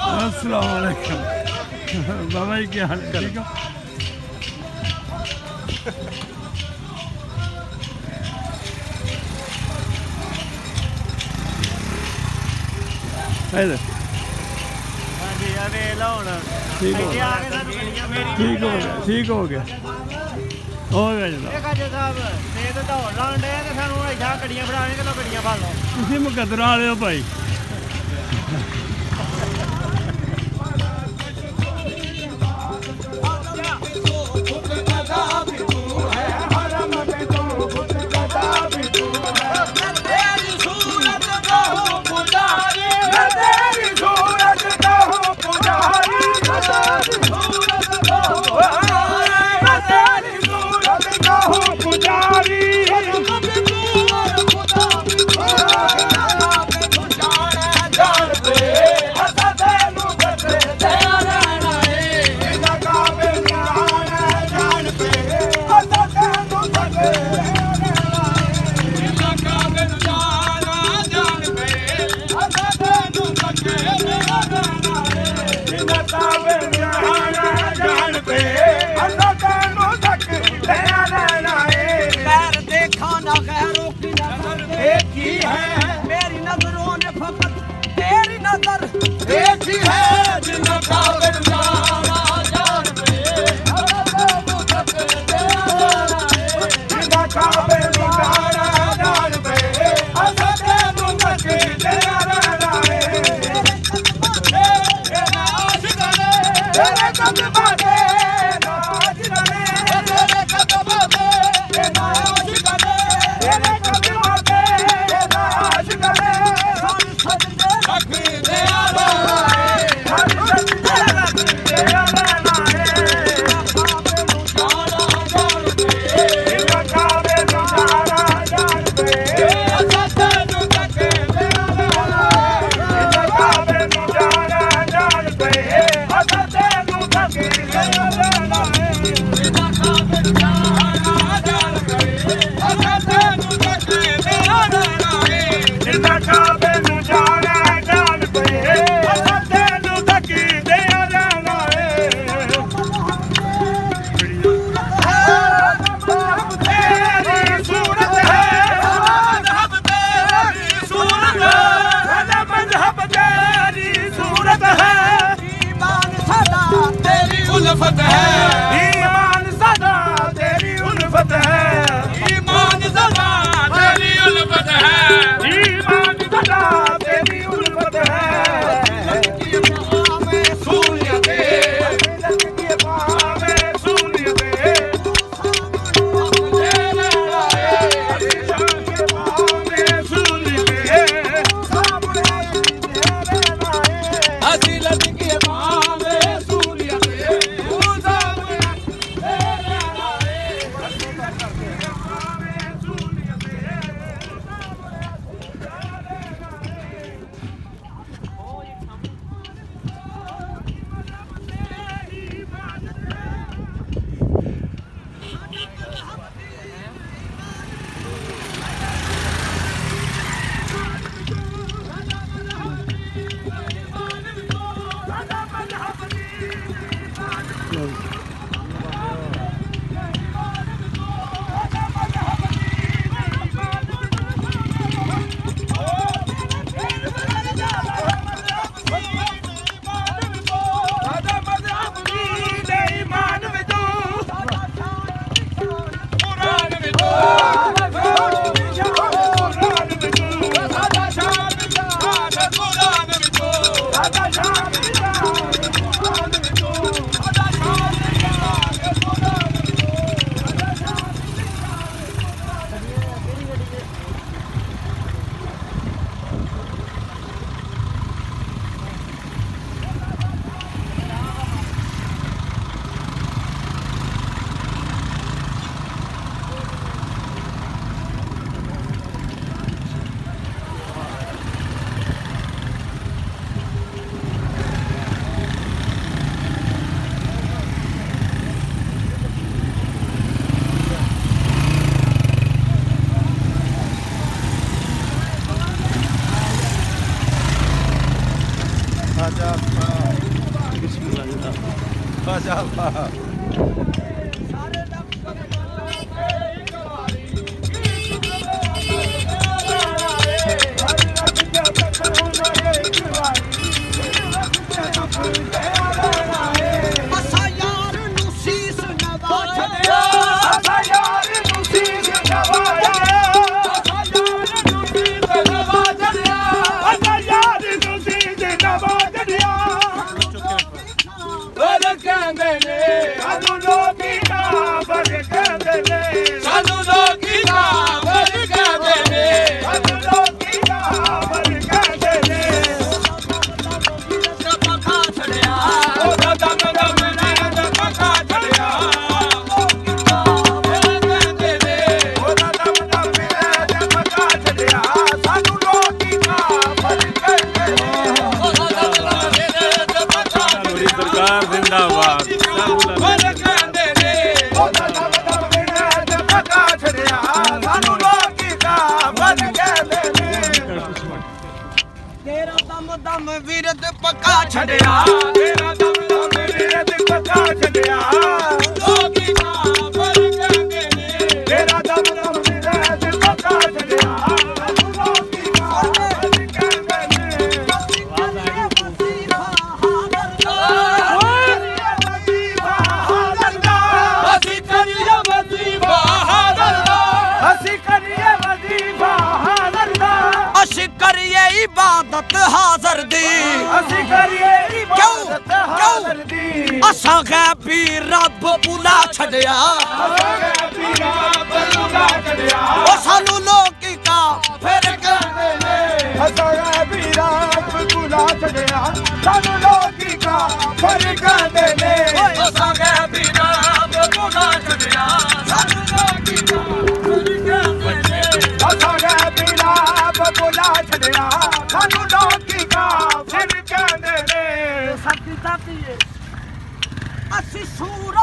अस्सलाम वालेकुम बाबा जी क्या हाल है ठीक हो इधर ठीक हो गया ठीक हो गया हो गया जनाब तुसीं मुकद्दर वाले हो भाई मेरी नजरों ने फकत तेरी नजर देखी है जिन्ना काबिल जाना जान पे जिन्ना काबिल जाना जान पे हसते मुमक तेरा रहना है तेरा आशिकाने तेरे कदमाने नाज रहे तेरे कदमाने तेरा आशिकाने तेरे कदमाने उल्फत है ईमान सदा तेरी उल्फत है ईमान सदा तेरी उल्फत है ईमान सदा तेरी उल्फत है सूनियते की पावे सूनियते हसीलत की पावे Raja ਸਾਰੇ ਡਾਕਟਰ ਅਸਾਂ ਯਾਰ ਨੂੰ ਸੀਸ ਨਵਾ ਛੱਡਿਆ ਅਸਾਂ ਯਾਰ ਨੂੰ ਸੀਸ ਨਵਾ ਛੱਡਿਆ ਅਸਾਂ ਯਾਰ ਨੂੰ ਸੀਸ ਨਵਾ ਛੱਡਿਆ ਅਸਾਂ ਯਾਰ ਨੂੰ ਸੀਸ ਨਵਾ ਛੱਡਿਆ ਬਰ ਕਹਿੰਦੇ ਨੇ ਸਾਨੂੰ ਲੋਕੀ ਨਾ ਬਰ ਕਹਿੰਦੇ ਨੇ ਸਾਨੂੰ ਲੋਕੀ ਨਾ ਬਰ ਕਹਿੰਦੇ ਨੇ ਸਾਨੂੰ ਲੋਕੀ ਨਾ ਬਰ ਕਹਿੰਦੇ ਨੇ ਪੱਕਾ ਛੜਿਆ ਉਹਦਾ ਦਮ ਦਮ ਨੇ ਪੱਕਾ ਛੜਿਆ ਬਰ ਕਹਿੰਦੇ ਨੇ ਉਹਦਾ ਦਮ ਦਮ ਨੇ ਪੱਕਾ ਛੜਿਆ ਸਾਨੂੰ ਲੋਕੀ ਨਾ ਬਰ ਕਹਿੰਦੇ ਨੇ ਉਹਦਾ ਦਮ ਦਮ ਨੇ ਪੱਕਾ ਲੋਹੜੀ ਸਰਕਾਰ ਜ਼ਿੰਦਾਬਾਦ ਬਰ ਕਹਿੰਦੇ ਨੇ ਉਹਦਾ ਦਮ ਦਮ ਨੇ ਪੱਕਾ ਛੜਿਆ ਸਾਨੂੰ ਲੋਕੀ ਨਾ ਬਰ ਕਹਿੰਦੇ ਨੇ ਤੇਰਾ ਦਮ ਦਮ ਵੀਰਤ ਪੱਕਾ ਛੜਿਆ ਤੇਰਾ ਦਮ ਦਮ ਵੀਰਤ ਪੱਕਾ ਛੜਿਆ ਲੋਕੀ ਨਾ ਬਰ ਕਹਿੰਦੇ ਨੇ ਤੇਰਾ ਦਮ ਦਮ ਵੀਰਤ ਪੱਕਾ ਛੜਿਆ ਲੋਕੀ ਨਾ ਬਰ ਕਹਿੰਦੇ ਨੇ ਅਸੀਂ ਕਰੀਏ ਵਜ਼ੀਫਾ ਹਾਜ਼ਰ ਦਾ ਅਸੀਂ ਕਰੀਏ ਵਜ਼ੀਫਾ ਹਾਜ਼ਰ ਦਾ ਅਸੀਂ ਕਰੀਏ ਇਬਾਦਤ ਹਾਜ਼ਰ ਦੀ ਅਸੀਂ ਕਰੀਏ ਇਬਾਦਤ ਹਾਜ਼ਰ ਦੀ ਅਸਾਂ ਗੈਬੀ ਰੱਬ ਬੁਲਾ ਛੱਡਿਆ ਅਸਾਂ ਗੈਬੀ ਰੱਬ ਬੁਲਾ ਛੱਡਿਆ ਉਹ ਸਾਨੂੰ ਲੋਕੀ ਕਾਫਿਰ ਕਹਿੰਦੇ ਨੇ ਅਸਾਂ ਗੈਬੀ ਰੱਬ ਬੁਲਾ ਛੱਡਿਆ ਸਾਨੂੰ ਲੋਕੀ ਕਾਫਿਰ ਕਹਿੰਦੇ ਨੇ ਅਸਾਂ ਗੈਬੀ ਰੱਬ ਬੁਲਾ ਛੱਡਿਆ ਸਾਨੂੰ ਲੋਕੀ ਕਾਫਿਰ ਕਹਿੰਦੇ ਨੇ ਅਸਾਂ ਗੈਬੀ ਰੱਬ ਬੁਲਾ ਛੱਡਿਆ ਸਾਨੂੰ ਲੋਕੀ ਕਾਫਿਰ ਕਹਿੰਦੇ ਨੇ ਸੱਚੀ ਸਾਥੀਏ ਅਸੀਂ ਸੂਰ